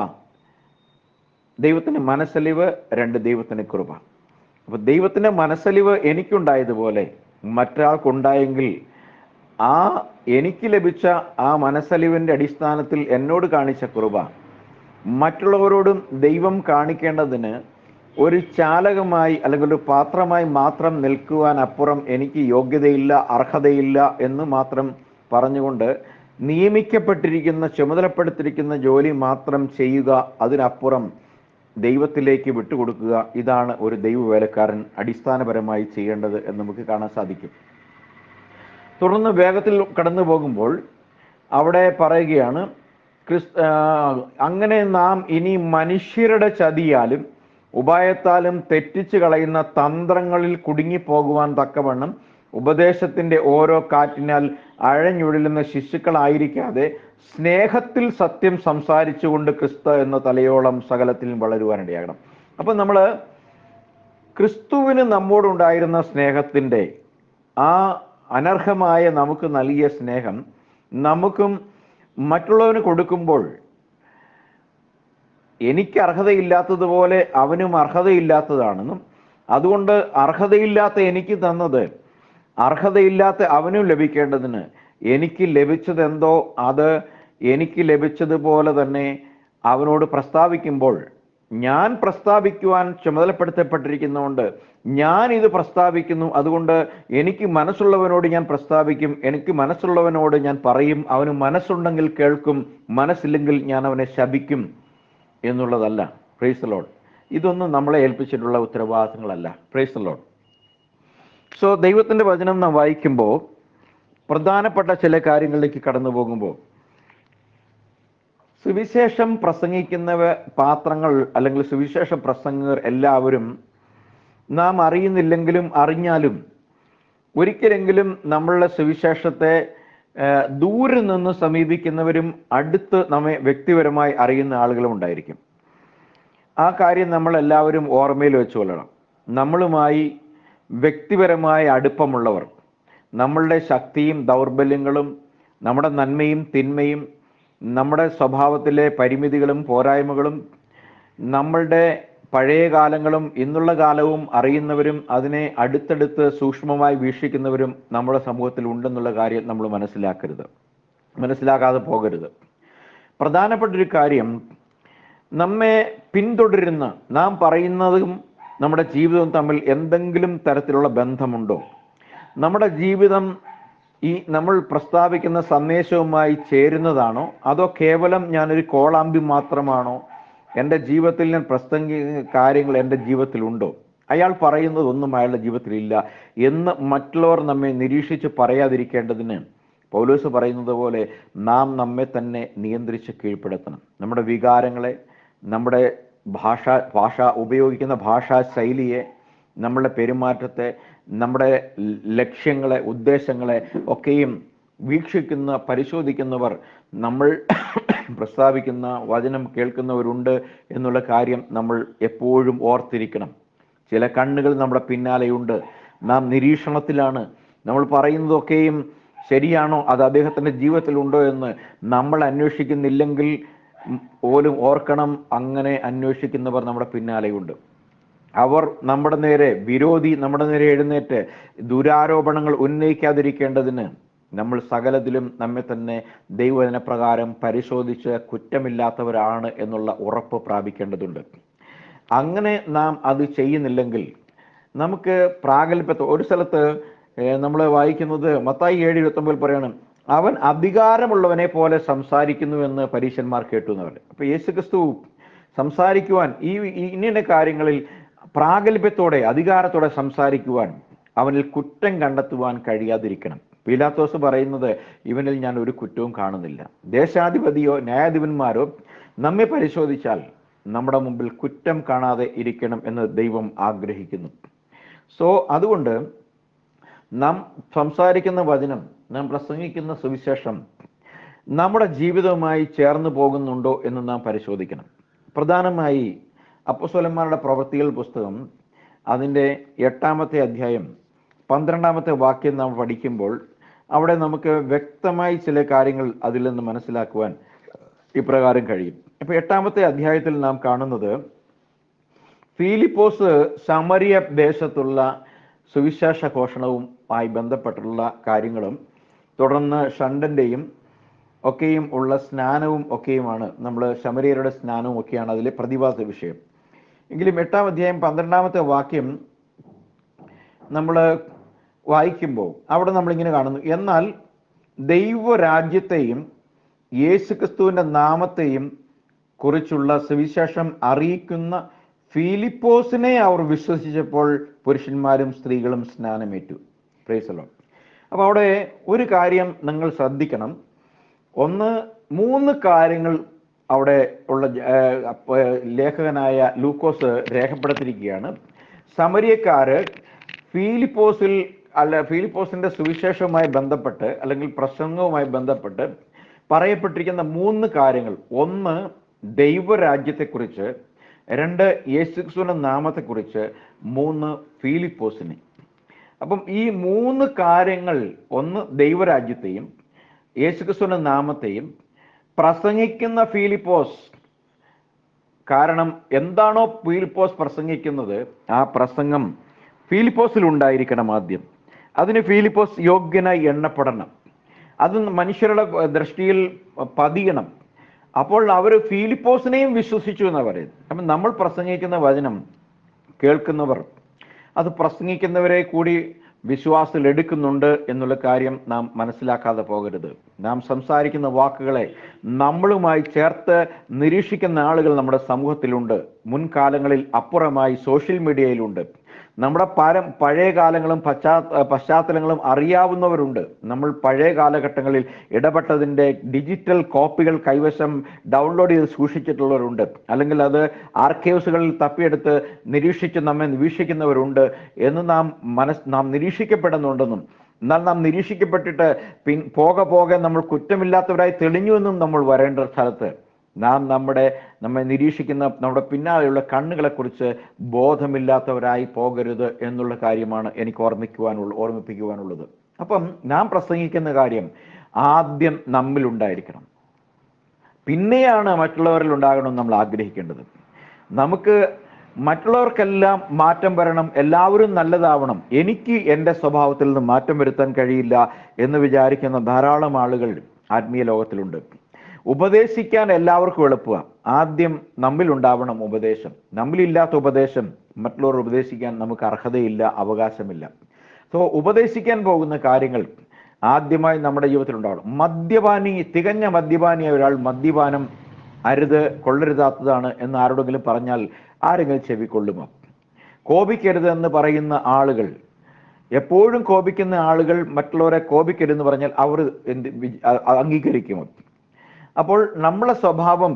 ദൈവത്തിൻ്റെ മനസ്സലിവ്, രണ്ട് ദൈവത്തിൻ്റെ കൃപ. അപ്പോൾ ദൈവത്തിൻ്റെ മനസ്സലിവ് എനിക്കുണ്ടായതുപോലെ മറ്റൊരാൾക്കുണ്ടായെങ്കിൽ ആ എനിക്ക് ലഭിച്ച ആ മനസ്സലിവിൻ്റെ അടിസ്ഥാനത്തിൽ എന്നോട് കാണിച്ച കൃപ മറ്റുള്ളവരോടും ദൈവം കാണിക്കേണ്ടതിന് ഒരു ചാലകമായി അല്ലെങ്കിൽ ഒരു പാത്രമായി മാത്രം നിൽക്കുവാൻ അപ്പുറം എനിക്ക് യോഗ്യതയില്ല, അർഹതയില്ല എന്ന് മാത്രം പറഞ്ഞുകൊണ്ട് നിയമിക്കപ്പെട്ടിരിക്കുന്ന, ചുമതലപ്പെടുത്തിയിരിക്കുന്ന ജോലി മാത്രം ചെയ്യുക, അതിനപ്പുറം ദൈവത്തിലേക്ക് വിട്ടുകൊടുക്കുക. ഇതാണ് ഒരു ദൈവവേലക്കാരൻ അടിസ്ഥാനപരമായി ചെയ്യേണ്ടത് എന്ന് നമുക്ക് കാണാൻ സാധിക്കും. തുടർന്ന് വേഗത്തിൽ കടന്നു പോകുമ്പോൾ അവിടെ പറയുകയാണ്, അങ്ങനെ നാം ഇനി മനുഷ്യരുടെ ചതിയാലും ഉപായത്താലും തെറ്റിച്ചു കളയുന്ന തന്ത്രങ്ങളിൽ കുടുങ്ങിപ്പോകുവാൻ തക്കവണ്ണം ഉപദേശത്തിന്റെ ഓരോ കാറ്റിനാൽ അഴഞ്ഞുഴലുന്ന ശിശുക്കളായിരിക്കാതെ സ്നേഹത്തിൽ സത്യം സംസാരിച്ചുകൊണ്ട് ക്രിസ്തു എന്ന തലയോളം സകലത്തിലും വളരുവാനിടയാകണം. അപ്പൊ നമ്മൾ ക്രിസ്തുവിന് നമ്മോടുണ്ടായിരുന്ന സ്നേഹത്തിന്റെ ആ അനർഹമായ നമുക്ക് നൽകിയ സ്നേഹം നമുക്കും മറ്റുള്ളവന് കൊടുക്കുമ്പോൾ എനിക്ക് അർഹതയില്ലാത്തതുപോലെ അവനും അർഹതയില്ലാത്തതാണെന്നും, അതുകൊണ്ട് അർഹതയില്ലാത്ത എനിക്ക് തന്നത് അർഹതയില്ലാത്ത അവനും ലഭിക്കേണ്ടതിന് എനിക്ക് ലഭിച്ചതെന്തോ അത് എനിക്ക് ലഭിച്ചതുപോലെ തന്നെ അവനോട് പ്രസ്താവിക്കുമ്പോൾ, ഞാൻ പ്രസ്താവിക്കുവാൻ ചുമതലപ്പെടുത്തപ്പെട്ടിരിക്കുന്നതുകൊണ്ട് ഞാൻ ഇത് പ്രസ്താവിക്കുന്നു. അതുകൊണ്ട് എനിക്ക് മനസ്സുള്ളവനോട് ഞാൻ പ്രസ്താവിക്കും, എനിക്ക് മനസ്സുള്ളവനോട് ഞാൻ പറയും. അവന് മനസ്സുണ്ടെങ്കിൽ കേൾക്കും, മനസ്സില്ലെങ്കിൽ ഞാൻ അവനെ ശപിക്കും എന്നുള്ളതല്ല. Praise the lord. ഇതൊന്നും നമ്മളെ ഏൽപ്പിച്ചിട്ടുള്ള ഉത്തരവാദിത്തങ്ങളല്ല. Praise the lord. സോ ദൈവത്തിൻ്റെ വചനം നാം വായിക്കുമ്പോൾ പ്രധാനപ്പെട്ട ചില കാര്യങ്ങളിലേക്ക് കടന്നു പോകുമ്പോൾ, സുവിശേഷം പ്രസംഗിക്കുന്ന പാത്രങ്ങൾ അല്ലെങ്കിൽ സുവിശേഷ പ്രസംഗകർ എല്ലാവരും നാം അറിയുന്നില്ലെങ്കിലും അറിഞ്ഞാലും ഒരിക്കലെങ്കിലും നമ്മളുടെ സുവിശേഷത്തെ ദൂരെ നിന്ന് സമീപിക്കുന്നവരും അടുത്ത് നമ്മെ വ്യക്തിപരമായി അറിയുന്ന ആളുകളും ഉണ്ടായിരിക്കും. ആ കാര്യം നമ്മൾ എല്ലാവരും ഓർമ്മയിൽ വെച്ചുകൊള്ളണം. നമ്മളുമായി വ്യക്തിപരമായ അടുപ്പമുള്ളവർ, നമ്മളുടെ ശക്തിയും ദൗർബല്യങ്ങളും നമ്മുടെ നന്മയും തിന്മയും നമ്മുടെ സ്വഭാവത്തിലെ പരിമിതികളും പോരായ്മകളും നമ്മളുടെ പഴയ കാലങ്ങളും ഇന്നുള്ള കാലവും അറിയുന്നവരും അതിനെ അടുത്തടുത്ത് സൂക്ഷ്മമായി വീക്ഷിക്കുന്നവരും നമ്മുടെ സമൂഹത്തിൽ ഉണ്ടെന്നുള്ള കാര്യം നമ്മൾ മനസ്സിലാക്കാതെ പോകരുത്. പ്രധാനപ്പെട്ടൊരു കാര്യം, നമ്മെ പിന്തുടരുന്ന നാം പറയുന്നതും നമ്മുടെ ജീവിതവും തമ്മിൽ എന്തെങ്കിലും തരത്തിലുള്ള ബന്ധമുണ്ടോ? നമ്മുടെ ജീവിതം ഈ നമ്മൾ പ്രസ്താവിക്കുന്ന സന്ദേശവുമായി ചേരുന്നതാണോ, അതോ കേവലം ഞാനൊരു കോളാമ്പി മാത്രമാണോ? എൻ്റെ ജീവിതത്തിൽ ഞാൻ പ്രസംഗിക്കുന്ന കാര്യങ്ങൾ എൻ്റെ ജീവിതത്തിലുണ്ടോ? അയാൾ പറയുന്നതൊന്നും അയാളുടെ ജീവിതത്തിലില്ല എന്ന് മറ്റുള്ളവർ നമ്മെ നിരീക്ഷിച്ച് പറയാതിരിക്കേണ്ടതിന് പൗലോസ് പറയുന്നത് പോലെ നാം നമ്മെ തന്നെ നിയന്ത്രിച്ച് കീഴ്പ്പെടുത്തണം. നമ്മുടെ വികാരങ്ങളെ, നമ്മുടെ ഭാഷ ഉപയോഗിക്കുന്ന ഭാഷാ ശൈലിയെ, നമ്മളുടെ പെരുമാറ്റത്തെ, നമ്മുടെ ലക്ഷ്യങ്ങളെ, ഉദ്ദേശങ്ങളെ ഒക്കെയും വീക്ഷിക്കുന്ന, പരിശോധിക്കുന്നവർ നമ്മൾ പ്രസ്താവിക്കുന്ന വചനം കേൾക്കുന്നവരുണ്ട് എന്നുള്ള കാര്യം നമ്മൾ എപ്പോഴും ഓർത്തിരിക്കണം. ചില കണ്ണുകൾ നമ്മുടെ പിന്നാലെയുണ്ട്. നാം നിരീക്ഷണത്തിലാണ്. നമ്മൾ പറയുന്നതൊക്കെയും ശരിയാണോ, അത് അദ്ദേഹത്തിൻ്റെ ജീവിതത്തിലുണ്ടോ എന്ന് നമ്മൾ അന്വേഷിക്കുന്നില്ലെങ്കിൽ പോലും ഓർക്കണം, അങ്ങനെ അന്വേഷിക്കുന്നവർ നമ്മുടെ പിന്നാലെയുണ്ട്. അവർ നമ്മുടെ നേരെ, വിരോധി നമ്മുടെ നേരെ എഴുന്നേറ്റ് ദുരാരോപണങ്ങൾ ഉന്നയിക്കാതിരിക്കേണ്ടതിന് നമ്മൾ സകലത്തിലും നമ്മെ തന്നെ ദൈവവചന പ്രകാരം പരിശോധിച്ച് കുറ്റമില്ലാത്തവരാണ് എന്നുള്ള ഉറപ്പ് പ്രാപിക്കേണ്ടതുണ്ട്. അങ്ങനെ നാം അത് ചെയ്യുന്നില്ലെങ്കിൽ നമുക്ക് പ്രാഗൽഭ്യത്തെ ഒരു സ്ഥലത്ത് നമ്മൾ വായിക്കുന്നത് മത്തായി 7:29 പറയണം, അവൻ അധികാരമുള്ളവനെ പോലെ സംസാരിക്കുന്നു എന്ന് പരീശന്മാർ കേട്ടു എന്നവർ. അപ്പൊ യേശുക്രിസ്തു സംസാരിക്കുവാൻ ഇന്ന കാര്യങ്ങളിൽ പ്രാഗൽഭ്യത്തോടെ അധികാരത്തോടെ സംസാരിക്കുവാൻ അവനിൽ കുറ്റം കണ്ടെത്തുവാൻ കഴിയാതിരിക്കണം. പീലാത്തോസ് പറയുന്നത്, ഇവനിൽ ഞാൻ ഒരു കുറ്റവും കാണുന്നില്ല. ദേശാധിപതിയോ ന്യായാധിപന്മാരോ നമ്മെ പരിശോധിച്ചാൽ നമ്മുടെ മുമ്പിൽ കുറ്റം കാണാതെ ഇരിക്കണം എന്ന് ദൈവം ആഗ്രഹിക്കുന്നു. അതുകൊണ്ട് നാം സംസാരിക്കുന്ന വചനം, നാം പ്രസംഗിക്കുന്ന സുവിശേഷം നമ്മുടെ ജീവിതവുമായി ചേർന്ന് പോകുന്നുണ്ടോ എന്ന് നാം പരിശോധിക്കണം. പ്രധാനമായി അപ്പോസ്തലന്മാരുടെ പ്രവൃത്തികൾ പുസ്തകം അതിൻ്റെ 8-ാമത്തെ അധ്യായം 12-ാമത്തെ വാക്യം നാം പഠിക്കുമ്പോൾ അവിടെ നമുക്ക് വ്യക്തമായി ചില കാര്യങ്ങൾ അതിൽ നിന്ന് മനസ്സിലാക്കുവാൻ ഇപ്രകാരം കഴിയും. ഇപ്പൊ 8-ാമത്തെ അധ്യായത്തിൽ നാം കാണുന്നത് ഫിലിപ്പോസ് സമരിയ ദേശത്തുള്ള സുവിശേഷ ഘോഷണവുമായി ബന്ധപ്പെട്ടുള്ള കാര്യങ്ങളും തുടർന്ന് ഷണ്ടന്റെയും ഒക്കെയും ഉള്ള സ്നാനവും ഒക്കെയുമാണ്. നമ്മൾ ശമരിയരുടെ സ്നാനവും ഒക്കെയാണ് അതിലെ പ്രതിപാദ വിഷയം. എങ്കിലും 8-ാം അധ്യായം 12-ാമത്തെ വാക്യം നമ്മൾ വായിക്കുമ്പോൾ അവിടെ നമ്മളിങ്ങനെ കാണുന്നു, എന്നാൽ ദൈവരാജ്യത്തെയും യേശുക്രിസ്തുവിന്റെ നാമത്തെയും കുറിച്ചുള്ള സുവിശേഷം അറിയിക്കുന്ന ഫിലിപ്പോസിനെ അവർ വിശ്വസിച്ചപ്പോൾ പുരുഷന്മാരും സ്ത്രീകളും സ്നാനമേറ്റു. Price the Lord. അപ്പൊ അവിടെ ഒരു കാര്യം നിങ്ങൾ ശ്രദ്ധിക്കണം. ഒന്ന്, 3 കാര്യങ്ങൾ അവിടെ ഉള്ള ലേഖകനായ ലൂക്കോസ് രേഖപ്പെടുത്തിയിരിക്കുകയാണ്. സമരിയക്കാര് ഫിലിപ്പോസിന്റെ സുവിശേഷവുമായി ബന്ധപ്പെട്ട് അല്ലെങ്കിൽ പ്രസംഗവുമായി ബന്ധപ്പെട്ട് പറയപ്പെട്ടിരിക്കുന്ന 3 കാര്യങ്ങൾ. 1, ദൈവരാജ്യത്തെക്കുറിച്ച്. 2, യേശുക്രിസ്തുവിന്റെ നാമത്തെക്കുറിച്ച്. 3, ഫിലിപ്പോസിനെ. അപ്പം ഈ 3 കാര്യങ്ങൾ, 1 ദൈവരാജ്യത്തെയും യേശുക്രിസ്തുവിന്റെ നാമത്തെയും പ്രസംഗിക്കുന്ന ഫിലിപ്പോസ്. കാരണം എന്താണോ ഫിലിപ്പോസ് പ്രസംഗിക്കുന്നത് ആ പ്രസംഗം ഫിലിപ്പോസിൽ ഉണ്ടായിരിക്കണം. ആദ്യം അതിന് ഫിലിപ്പോസ് യോഗ്യനായി എണ്ണപ്പെടണം. അത് മനുഷ്യരുടെ ദൃഷ്ടിയിൽ പതിയണം. അപ്പോൾ അവർ ഫിലിപ്പോസിനെയും വിശ്വസിച്ചു എന്നാണ് പറയുന്നത്. അപ്പം നമ്മൾ പ്രസംഗിക്കുന്ന വചനം കേൾക്കുന്നവർ അത് പ്രസംഗിക്കുന്നവരെ കൂടി വിശ്വാസത്തിൽ എടുക്കുന്നുണ്ട് എന്നുള്ള കാര്യം നാം മനസ്സിലാക്കാതെ പോകരുത്. നാം സംസാരിക്കുന്ന വാക്കുകളെ നമ്മളുമായി ചേർത്ത് നിരീക്ഷിക്കുന്ന ആളുകൾ നമ്മുടെ സമൂഹത്തിലുണ്ട്. മുൻകാലങ്ങളിൽ അപ്പുറമായി സോഷ്യൽ മീഡിയയിലുണ്ട്. നമ്മുടെ പഴയ കാലങ്ങളും പശ്ചാത്തലങ്ങളും അറിയാവുന്നവരുണ്ട്. നമ്മൾ പഴയ കാലഘട്ടങ്ങളിൽ ഇടപെട്ടതിൻ്റെ ഡിജിറ്റൽ കോപ്പികൾ കൈവശം ഡൗൺലോഡ് ചെയ്ത് സൂക്ഷിച്ചിട്ടുള്ളവരുണ്ട്. അല്ലെങ്കിൽ അത് ആർക്കൈവ്സുകളിൽ തപ്പിയെടുത്ത് നമ്മെ നിരീക്ഷിക്കുന്നവരുണ്ട് എന്ന് നാം നിരീക്ഷിക്കപ്പെടുന്നുണ്ടെന്നും, എന്നാൽ നാം നിരീക്ഷിക്കപ്പെട്ടിട്ട് പോകെ നമ്മൾ കുറ്റമില്ലാത്തവരായി തെളിഞ്ഞുവെന്നും നമ്മൾ വരേണ്ട സ്ഥലത്ത് നമ്മെ നിരീക്ഷിക്കുന്ന നമ്മുടെ പിന്നാലെയുള്ള കണ്ണുകളെക്കുറിച്ച് ബോധമില്ലാത്തവരായി പോകരുത് എന്നുള്ള കാര്യമാണ് എനിക്ക് ഓർമ്മിപ്പിക്കുവാനുള്ളത്. അപ്പം നാം പ്രസംഗിക്കുന്ന കാര്യം ആദ്യം നമ്മിലുണ്ടായിരിക്കണം. പിന്നെയാണ് മറ്റുള്ളവരിൽ ഉണ്ടാകണമെന്ന് നമ്മൾ ആഗ്രഹിക്കേണ്ടത്. നമുക്ക് മറ്റുള്ളവർക്കെല്ലാം മാറ്റം വരണം, എല്ലാവരും നല്ലതാവണം, എനിക്ക് എൻ്റെ സ്വഭാവത്തിൽ നിന്ന് മാറ്റം വരുത്താൻ കഴിയില്ല എന്ന് വിചാരിക്കുന്ന ധാരാളം ആളുകൾ ആത്മീയ ലോകത്തിലുണ്ട്. ഉപദേശിക്കാൻ എല്ലാവർക്കും എളുപ്പമാണ്. ആദ്യം നമ്മിലുണ്ടാവണം ഉപദേശം. നമ്മിലില്ലാത്ത ഉപദേശം മറ്റുള്ളവർ ഉപദേശിക്കാൻ നമുക്ക് അർഹതയില്ല, അവകാശമില്ല. ഉപദേശിക്കാൻ പോകുന്ന കാര്യങ്ങൾ ആദ്യമായി നമ്മുടെ ജീവിതത്തിൽ ഉണ്ടാവണം. തികഞ്ഞ മദ്യപാനിയായ ഒരാൾ മദ്യപാനം അരുത്, കൊള്ളരുതാത്തതാണ് എന്ന് ആരോടെങ്കിലും പറഞ്ഞാൽ ആരെങ്കിലും ചെവിക്കൊള്ളുമോ? കോപിക്കരുത് എന്ന് പറയുന്ന ആളുകൾ, എപ്പോഴും കോപിക്കുന്ന ആളുകൾ മറ്റുള്ളവരെ കോപിക്കരുതെന്ന് പറഞ്ഞാൽ അവർ അംഗീകരിക്കുമോ? അപ്പോൾ നമ്മളെ സ്വഭാവം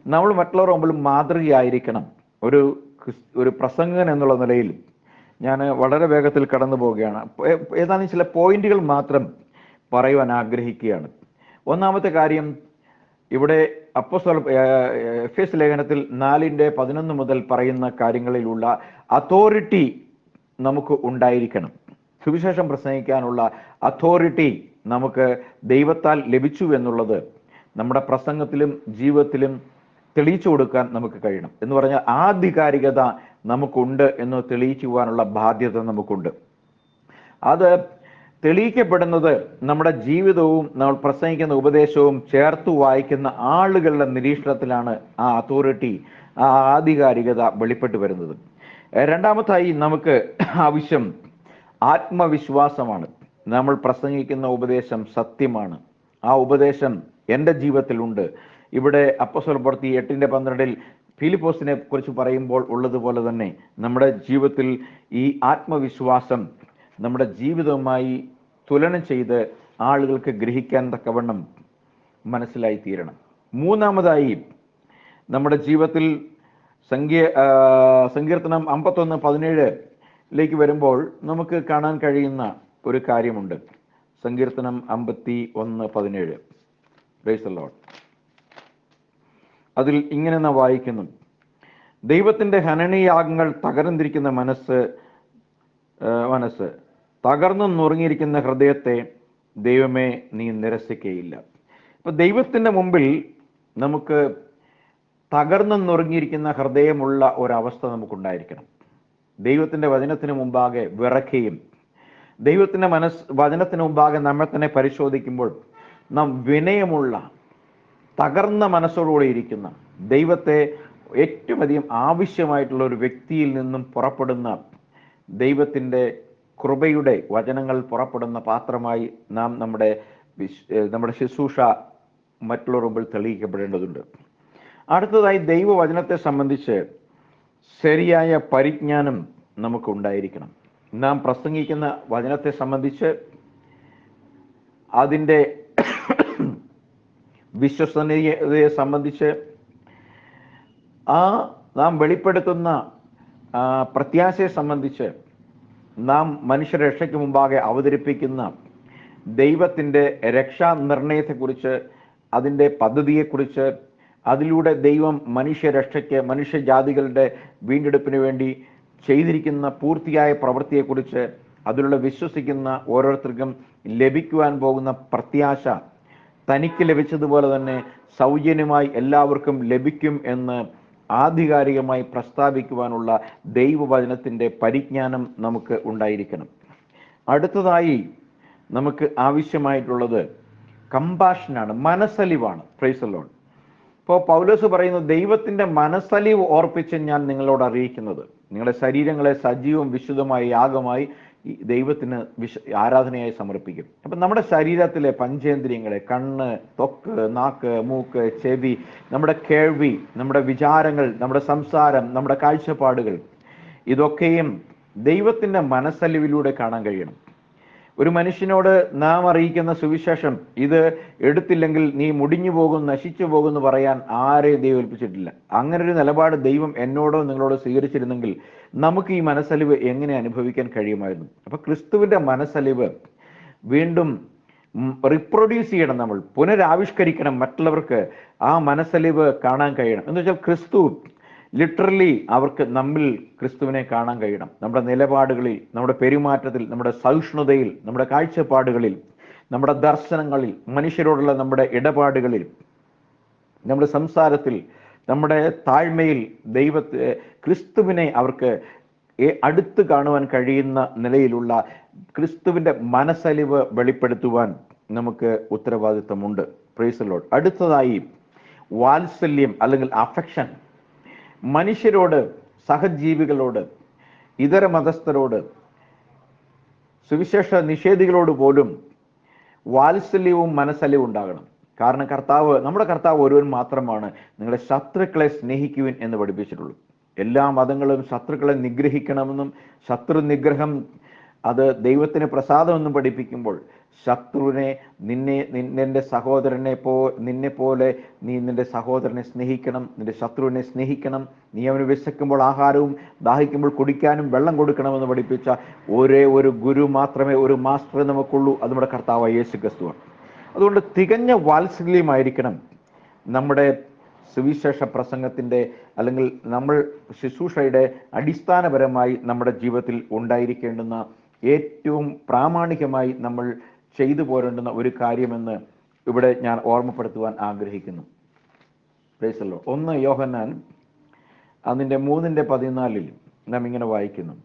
നമ്മൾ മറ്റുള്ളവരുടെ മുമ്പിൽ മാതൃകയായിരിക്കണം. ഒരു പ്രസംഗകൻ എന്നുള്ള നിലയിൽ ഞാൻ വളരെ വേഗത്തിൽ കടന്നു പോവുകയാണ്. ഏതാനും ചില പോയിന്റുകൾ മാത്രം പറയുവാൻ ആഗ്രഹിക്കുകയാണ്. ഒന്നാമത്തെ കാര്യം, ഇവിടെ എഫേസ്യ ലേഖനത്തിൽ 4:11 മുതൽ പറയുന്ന കാര്യങ്ങളിലുള്ള അതോറിറ്റി നമുക്ക് ഉണ്ടായിരിക്കണം. സുവിശേഷം പ്രസംഗിക്കാനുള്ള അതോറിറ്റി നമുക്ക് ദൈവത്താൽ ലഭിച്ചു എന്നുള്ളത് നമ്മുടെ പ്രസംഗത്തിലും ജീവിതത്തിലും തെളിയിച്ചു കൊടുക്കാൻ നമുക്ക് കഴിയണം. എന്ന് പറഞ്ഞാൽ ആധികാരികത നമുക്കുണ്ട് എന്ന് തെളിയിക്കുവാനുള്ള ബാധ്യത നമുക്കുണ്ട്. അത് തെളിയിക്കപ്പെടുന്നത് നമ്മുടെ ജീവിതവും നമ്മൾ പ്രസംഗിക്കുന്ന ഉപദേശവും ചേർത്ത് വായിക്കുന്ന ആളുകളുടെ നിരീക്ഷണത്തിലാണ് ആ അതോറിറ്റി, ആ ആധികാരികത വെളിപ്പെട്ട് വരുന്നത്. രണ്ടാമതായി നമുക്ക് ആവശ്യം ആത്മവിശ്വാസമാണ്. നമ്മൾ പ്രസംഗിക്കുന്ന ഉപദേശം സത്യമാണ്, ആ ഉപദേശം എൻ്റെ ജീവിതത്തിലുണ്ട്. ഇവിടെ അപ്പോസ്തലർ പ്രവൃത്തി 8:12 ഫിലിപ്പോസിനെ കുറിച്ച് പറയുമ്പോൾ ഉള്ളതുപോലെ തന്നെ നമ്മുടെ ജീവിതത്തിൽ ഈ ആത്മവിശ്വാസം നമ്മുടെ ജീവിതവുമായി തുലനം ചെയ്ത് ആളുകൾക്ക് ഗ്രഹിക്കാൻ തക്കവണ്ണം മനസ്സിലായി തീരണം. മൂന്നാമതായി നമ്മുടെ ജീവിതത്തിൽ സങ്കീർത്തനം 51:17 വരുമ്പോൾ നമുക്ക് കാണാൻ കഴിയുന്ന ഒരു കാര്യമുണ്ട്. സങ്കീർത്തനം 51:17. Price the Lord. അതിൽ ഇങ്ങനെ നാം വായിക്കുന്നു: ദൈവത്തിൻ്റെ ഹനനയാഗങ്ങൾ തകർന്നിരിക്കുന്ന മനസ്സ് തകർന്നു നുറുങ്ങിയിരിക്കുന്ന ഹൃദയത്തെ ദൈവമേ നീ നിരസിക്കുകയില്ല. ഇപ്പൊ ദൈവത്തിൻ്റെ മുമ്പിൽ നമുക്ക് തകർന്നു നുറുങ്ങിയിരിക്കുന്ന ഹൃദയമുള്ള ഒരവസ്ഥ നമുക്കുണ്ടായിരിക്കണം. ദൈവത്തിൻ്റെ വചനത്തിന് മുമ്പാകെ വിറയ്ക്കുകയും ദൈവത്തിൻ്റെ വചനത്തിന് മുമ്പാകെ നമ്മെ തന്നെ പരിശോധിക്കുമ്പോൾ നാം വിനയമുള്ള തകർന്ന മനസ്സോടുകൂടി ഇരിക്കുന്ന, ദൈവത്തെ ഏറ്റവും അധികം ആവശ്യമായിട്ടുള്ള ഒരു വ്യക്തിയിൽ നിന്നും പുറപ്പെടുന്ന ദൈവത്തിൻ്റെ കൃപയുടെ വചനങ്ങൾ പുറപ്പെടുന്ന പാത്രമായി നാം നമ്മുടെ ശുശ്രൂഷ മറ്റുള്ളവർ മുമ്പിൽ തെളിയിക്കപ്പെടേണ്ടതുണ്ട്. അടുത്തതായി ദൈവവചനത്തെ സംബന്ധിച്ച് ശരിയായ പരിജ്ഞാനം നമുക്ക് ഉണ്ടായിരിക്കണം. നാം പ്രസംഗിക്കുന്ന വചനത്തെ സംബന്ധിച്ച് അതിൻ്റെ വിശ്വസനീയതയെ സംബന്ധിച്ച് നാം വെളിപ്പെടുത്തുന്ന പ്രത്യാശയെ സംബന്ധിച്ച് നാം മനുഷ്യരക്ഷയ്ക്ക് മുമ്പാകെ അവതരിപ്പിക്കുന്ന ദൈവത്തിൻ്റെ രക്ഷാനിർണയത്തെക്കുറിച്ച്, അതിൻ്റെ പദ്ധതിയെക്കുറിച്ച്, അതിലൂടെ ദൈവം മനുഷ്യരക്ഷയ്ക്ക്, മനുഷ്യജാതികളുടെ വീണ്ടെടുപ്പിന് വേണ്ടി ചെയ്തിരിക്കുന്ന പൂർത്തിയായ പ്രവൃത്തിയെക്കുറിച്ച്, അതിലൂടെ വിശ്വസിക്കുന്ന ഓരോരുത്തർക്കും ലഭിക്കുവാൻ പോകുന്ന പ്രത്യാശ തനിക്ക് ലഭിച്ചതുപോലെ തന്നെ സൗജന്യമായി എല്ലാവർക്കും ലഭിക്കും എന്ന് ആധികാരികമായി പ്രസ്താവിക്കുവാനുള്ള ദൈവവചനത്തിൻ്റെ പരിജ്ഞാനം നമുക്ക് ഉണ്ടായിരിക്കണം. അടുത്തതായി നമുക്ക് ആവശ്യമായിട്ടുള്ളത് കമ്പാഷനാണ്, മനസ്സലിവാണ്. Praise the lord. ഇപ്പോൾ പൗലോസ് പറയുന്നു, ദൈവത്തിൻ്റെ മനസ്സലിവ് ഓർപ്പിച്ച് ഞാൻ നിങ്ങളോട് അറിയിക്കുന്നത് നിങ്ങളുടെ ശരീരങ്ങളെ സജീവവും വിശുദ്ധമായ യാഗമായി ദൈവത്തിന് ആരാധനയായി സമർപ്പിക്കും. അപ്പം നമ്മുടെ ശരീരത്തിലെ പഞ്ചേന്ദ്രിയങ്ങളെ, കണ്ണ്, ത്വക്ക്, നാക്ക്, മൂക്ക്, ചെവി, നമ്മുടെ കേൾവി, നമ്മുടെ വിചാരങ്ങൾ, നമ്മുടെ സംസാരം, നമ്മുടെ കാഴ്ചപ്പാടുകൾ, ഇതൊക്കെയും ദൈവത്തിൻ്റെ മനസ്സലിവിലൂടെ കാണാൻ കഴിയണം. ഒരു മനുഷ്യനോട് നാം അറിയിക്കുന്ന സുവിശേഷം ഇത് എടുത്തില്ലെങ്കിൽ നീ മുടിഞ്ഞു പോകും, നശിച്ചു പോകും എന്ന് പറയാൻ ആരെയും ദൈവം ഏൽപ്പിച്ചിട്ടില്ല. അങ്ങനെ ഒരു നിലപാട് ദൈവം എന്നോടോ നിങ്ങളോടോ സ്വീകരിച്ചിരുന്നെങ്കിൽ നമുക്ക് ഈ മനസ്സലിവ് എങ്ങനെ അനുഭവിക്കാൻ കഴിയുമായിരുന്നു? അപ്പൊ ക്രിസ്തുവിന്റെ മനസ്സലിവ് വീണ്ടും റിപ്രൊഡ്യൂസ് ചെയ്യണം, നമ്മൾ പുനരാവിഷ്കരിക്കണം, മറ്റുള്ളവർക്ക് ആ മനസ്സലിവ് കാണാൻ കഴിയണം. എന്ന് വെച്ചാൽ ക്രിസ്തു ലിറ്ററലി അവർക്ക് നമ്മിൽ ക്രിസ്തുവിനെ കാണാൻ കഴിയണം. നമ്മുടെ നിലപാടുകളിൽ, നമ്മുടെ പെരുമാറ്റത്തിൽ, നമ്മുടെ സഹിഷ്ണുതയിൽ, നമ്മുടെ കാഴ്ചപ്പാടുകളിൽ, നമ്മുടെ ദർശനങ്ങളിൽ, മനുഷ്യരോടുള്ള നമ്മുടെ ഇടപാടുകളിൽ, നമ്മുടെ സംസാരത്തിൽ, നമ്മുടെ താഴ്മയിൽ ക്രിസ്തുവിനെ അവർക്ക് അടുത്ത് കാണുവാൻ കഴിയുന്ന നിലയിലുള്ള ക്രിസ്തുവിൻ്റെ മനസ്സലിവ് വെളിപ്പെടുത്തുവാൻ നമുക്ക് ഉത്തരവാദിത്വമുണ്ട്. Price the Lord. അടുത്തതായി വാത്സല്യം അല്ലെങ്കിൽ അഫെക്ഷൻ. മനുഷ്യരോട്, സഹജീവികളോട്, ഇതര മതസ്ഥരോട്, സുവിശേഷ നിഷേധികളോട് പോലും വാത്സല്യവും മനസ്സലിവും ഉണ്ടാകണം. കാരണം നമ്മുടെ കർത്താവ് ഒരുവൻ മാത്രമാണ് നിങ്ങളുടെ ശത്രുക്കളെ സ്നേഹിക്കുവിൻ എന്ന് പഠിപ്പിച്ചിട്ടുള്ളൂ. എല്ലാ മതങ്ങളും ശത്രുക്കളെ നിഗ്രഹിക്കണമെന്നും ശത്രു നിഗ്രഹം അത് ദൈവത്തിന് പ്രസാദമെന്നും പഠിപ്പിക്കുമ്പോൾ ശത്രുവിനെ നിന്റെ സഹോദരനെ നിന്നെ പോലെ നീ നിന്റെ സഹോദരനെ സ്നേഹിക്കണം, നിന്റെ ശത്രുവിനെ സ്നേഹിക്കണം, നീ അവന് വിശക്കുമ്പോൾ ആഹാരവും ദാഹിക്കുമ്പോൾ കുടിക്കാനും വെള്ളം കൊടുക്കണമെന്ന് പഠിപ്പിച്ച ഒരേ ഒരു ഗുരു മാത്രമേ, ഒരു മാസ്റ്റർ നമുക്കുള്ളൂ, അത് നമ്മുടെ കർത്താവായ യേശു ക്രിസ്തുവാണ്. അതുകൊണ്ട് തികഞ്ഞ വാത്സല്യമായിരിക്കണം നമ്മുടെ സുവിശേഷ പ്രസംഗത്തിൻ്റെ അല്ലെങ്കിൽ നമ്മൾ ശുശ്രൂഷയുടെ അടിസ്ഥാനപരമായി നമ്മുടെ ജീവിതത്തിൽ ഉണ്ടായിരിക്കേണ്ടുന്ന ഏറ്റവും പ്രാമാണികമായി നമ്മൾ ചെയ്തു പോരേണ്ടുന്ന ഒരു കാര്യമെന്ന് ഇവിടെ ഞാൻ ഓർമ്മപ്പെടുത്തുവാൻ ആഗ്രഹിക്കുന്നു. Price the Lord. 1 യോഹന്നാൻ അതിൻ്റെ 3:14 നാം ഇങ്ങനെ വായിക്കുന്നു: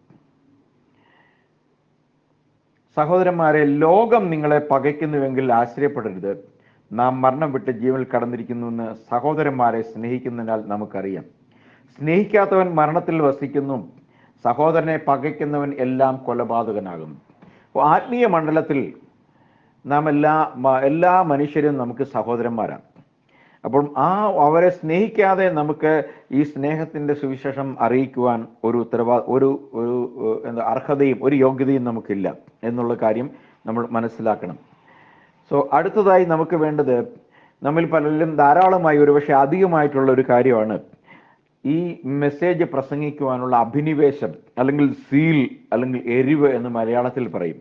സഹോദരന്മാരെ, ലോകം നിങ്ങളെ പകയ്ക്കുന്നുവെങ്കിൽ ആശ്ചര്യപ്പെടരുത്. നാം മരണം വിട്ട് ജീവനിൽ കടന്നിരിക്കുന്നുവെന്ന് സഹോദരന്മാരെ സ്നേഹിക്കുന്നതിനാൽ നമുക്കറിയാം. സ്നേഹിക്കാത്തവൻ മരണത്തിൽ വസിക്കുന്നു. സഹോദരനെ പകയ്ക്കുന്നവൻ എല്ലാം കൊലപാതകനാകുന്നു. അപ്പോൾ ആത്മീയ മണ്ഡലത്തിൽ നാം എല്ലാ മനുഷ്യരും നമുക്ക് സഹോദരന്മാരാണ്. അപ്പം അവരെ സ്നേഹിക്കാതെ നമുക്ക് ഈ സ്നേഹത്തിൻ്റെ സുവിശേഷം അറിയിക്കുവാൻ ഒരു അർഹതയും ഒരു യോഗ്യതയും നമുക്കില്ല എന്നുള്ള കാര്യം നമ്മൾ മനസ്സിലാക്കണം. അടുത്തതായി നമുക്ക് വേണ്ടത്, നമ്മിൽ പലരിലും ധാരാളമായി ഒരുപക്ഷെ അധികമായിട്ടുള്ള ഒരു കാര്യമാണ് ഈ മെസ്സേജ് പ്രസംഗിക്കുവാനുള്ള അഭിനിവേശം, അല്ലെങ്കിൽ സീൽ, അല്ലെങ്കിൽ എരിവ് എന്ന് മലയാളത്തിൽ പറയും.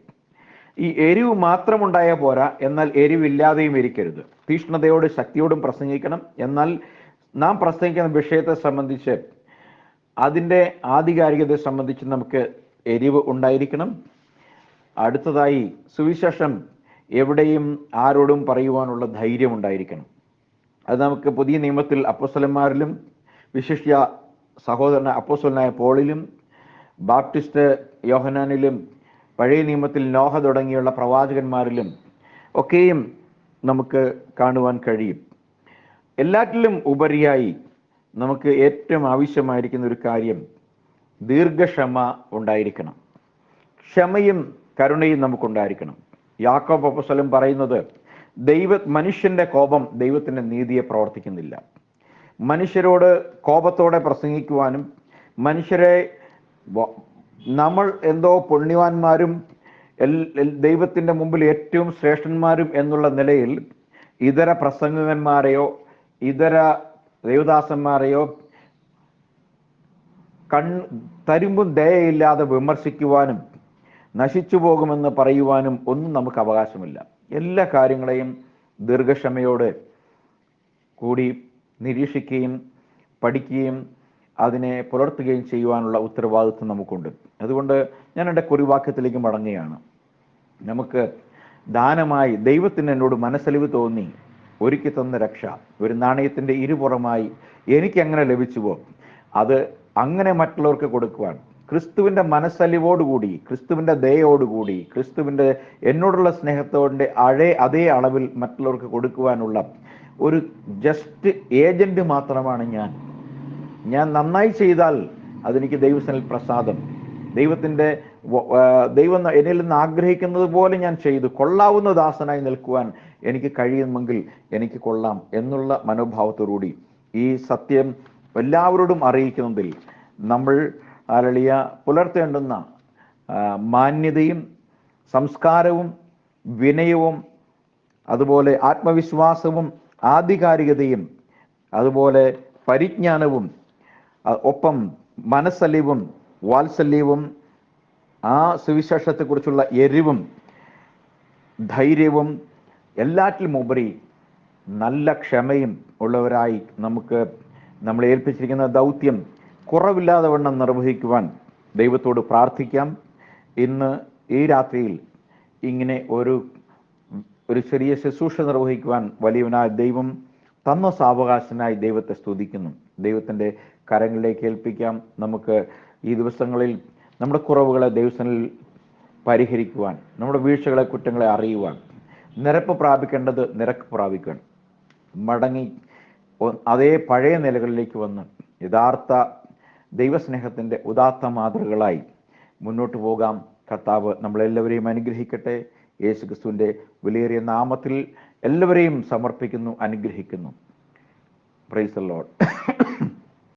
ഈ എരിവ് മാത്രം ഉണ്ടായാൽ പോരാ, എന്നാൽ എരിവില്ലാതെയും ഇരിക്കരുത്. തീഷ്ണതയോടും ശക്തിയോടും പ്രസംഗിക്കണം. എന്നാൽ നാം പ്രസംഗിക്കുന്ന വിഷയത്തെ സംബന്ധിച്ച്, അതിൻ്റെ ആധികാരികതയെ സംബന്ധിച്ച് നമുക്ക് എരിവ് ഉണ്ടായിരിക്കണം. അടുത്തതായി, സുവിശേഷം എവിടെയും ആരോടും പറയുവാനുള്ള ധൈര്യം ഉണ്ടായിരിക്കണം. അത് നമുക്ക് പുതിയ നിയമത്തിൽ അപ്പോസ്തലന്മാരിലും വിശിഷ്യ അപ്പോസ്തലനായ പോളിലും ബാപ്റ്റിസ്റ്റ് യോഹന്നാനിലും പഴയ നിയമത്തിൽ നോഹ തുടങ്ങിയുള്ള പ്രവാചകന്മാരിലും ഒക്കെയും നമുക്ക് കാണുവാൻ കഴിയും. എല്ലാറ്റിലും ഉപരിയായി നമുക്ക് ഏറ്റവും ആവശ്യമായിരിക്കുന്ന ഒരു കാര്യം ദീർഘക്ഷമ ഉണ്ടായിരിക്കണം. ക്ഷമയും കരുണയും നമുക്കുണ്ടായിരിക്കണം. യാക്കോബ് അപ്പോസ്തലൻ പറയുന്നത്, മനുഷ്യന്റെ കോപം ദൈവത്തിന്റെ നീതിയെ പ്രവർത്തിക്കുന്നില്ല. മനുഷ്യരോട് കോപത്തോടെ പ്രസംഗിക്കുവാനും, നമ്മൾ എന്തോ പുണ്യവാന്മാരും ദൈവത്തിൻ്റെ മുമ്പിൽ ഏറ്റവും ശ്രേഷ്ഠന്മാരും എന്നുള്ള നിലയിൽ ഇതര പ്രസംഗകന്മാരെയോ ഇതര ദേവദാസന്മാരെയോ തരുമ്പും ദയയില്ലാതെ വിമർശിക്കുവാനും നശിച്ചു പോകുമെന്ന് പറയുവാനും ഒന്നും നമുക്ക് അവകാശമില്ല. എല്ലാ കാര്യങ്ങളെയും ദീർഘക്ഷമയോടെ കൂടി നിരീക്ഷിക്കുകയും പഠിക്കുകയും അതിനെ പുലർത്തുകയും ചെയ്യുവാനുള്ള ഉത്തരവാദിത്വം നമുക്കുണ്ട്. അതുകൊണ്ട് ഞാൻ എൻ്റെ കുറിവാക്യത്തിലേക്ക് മടങ്ങുകയാണ്. നമുക്ക് ദാനമായി ദൈവത്തിന് എന്നോട് മനസ്സലിവ് തോന്നി ഒരുക്കി തന്ന രക്ഷ ഒരു നാണയത്തിൻ്റെ ഇരുപുറമായി എനിക്കെങ്ങനെ ലഭിച്ചുവോ അത് അങ്ങനെ മറ്റുള്ളവർക്ക് കൊടുക്കുവാൻ, ക്രിസ്തുവിൻ്റെ മനസ്സലിവോടുകൂടി, ക്രിസ്തുവിൻ്റെ ദയോടുകൂടി, ക്രിസ്തുവിൻ്റെ എന്നോടുള്ള സ്നേഹത്തോടെ അതേ അളവിൽ മറ്റുള്ളവർക്ക് കൊടുക്കുവാനുള്ള ഒരു ജസ്റ്റ് ഏജന്റ് മാത്രമാണ് ഞാൻ. നന്നായി ചെയ്താൽ അതെനിക്ക് ദൈവസനിൽ പ്രസാദം. ദൈവം എന്നിൽ നിന്ന് ആഗ്രഹിക്കുന്നത് പോലെ ഞാൻ ചെയ്തു കൊള്ളാവുന്ന ദാസനായി നിൽക്കുവാൻ എനിക്ക് കഴിയുമെങ്കിൽ എനിക്ക് കൊള്ളാം എന്നുള്ള മനോഭാവത്തോടുകൂടി ഈ സത്യം എല്ലാവരോടും അറിയിക്കുന്നതിൽ നമ്മൾ പുലർത്തേണ്ടുന്ന മാന്യതയും സംസ്കാരവും വിനയവും അതുപോലെ ആത്മവിശ്വാസവും ആധികാരികതയും അതുപോലെ പരിജ്ഞാനവും ഒപ്പം മനസ്സലിവും വാത്സല്യവും ആ സുവിശേഷത്തെക്കുറിച്ചുള്ള എരിവും ധൈര്യവും എല്ലാറ്റിലും ഉപരി നല്ല ക്ഷമയും ഉള്ളവരായി നമ്മളെ ഏൽപ്പിച്ചിരിക്കുന്ന ദൗത്യം കുറവില്ലാതെ വണ്ണം നിർവഹിക്കുവാൻ ദൈവത്തോട് പ്രാർത്ഥിക്കാം. ഇന്ന് ഈ രാത്രിയിൽ ഇങ്ങനെ ഒരു ചെറിയ ശുശ്രൂഷ നിർവഹിക്കുവാൻ വലിയവനായ ദൈവം തന്ന സാവകാശനായി ദൈവത്തെ സ്തുതിക്കുന്നു. ദൈവത്തിൻ്റെ കരങ്ങളിലേക്ക് ഏൽപ്പിക്കാം. നമുക്ക് ഈ ദിവസങ്ങളിൽ നമ്മുടെ കുറവുകളെ ദൈവസനിൽ പരിഹരിക്കുവാൻ, നമ്മുടെ വീഴ്ചകളെ കുറ്റങ്ങളെ അറിയുവാൻ, നിരപ്പ് പ്രാപിക്കേണ്ടത് നിരക്ക് പ്രാപിക്കുവാൻ, മടങ്ങി അതേ പഴയ നിലകളിലേക്ക് വന്ന് യഥാർത്ഥ ദൈവസ്നേഹത്തിൻ്റെ ഉദാത്ത മാതൃകളായി മുന്നോട്ട് പോകാം. കർത്താവ് നമ്മളെല്ലാവരെയും അനുഗ്രഹിക്കട്ടെ. യേശു ക്രിസ്തുവിൻ്റെ വിലയേറിയ നാമത്തിൽ എല്ലാവരെയും സമർപ്പിക്കുന്നു, അനുഗ്രഹിക്കുന്നു. Price the Lord.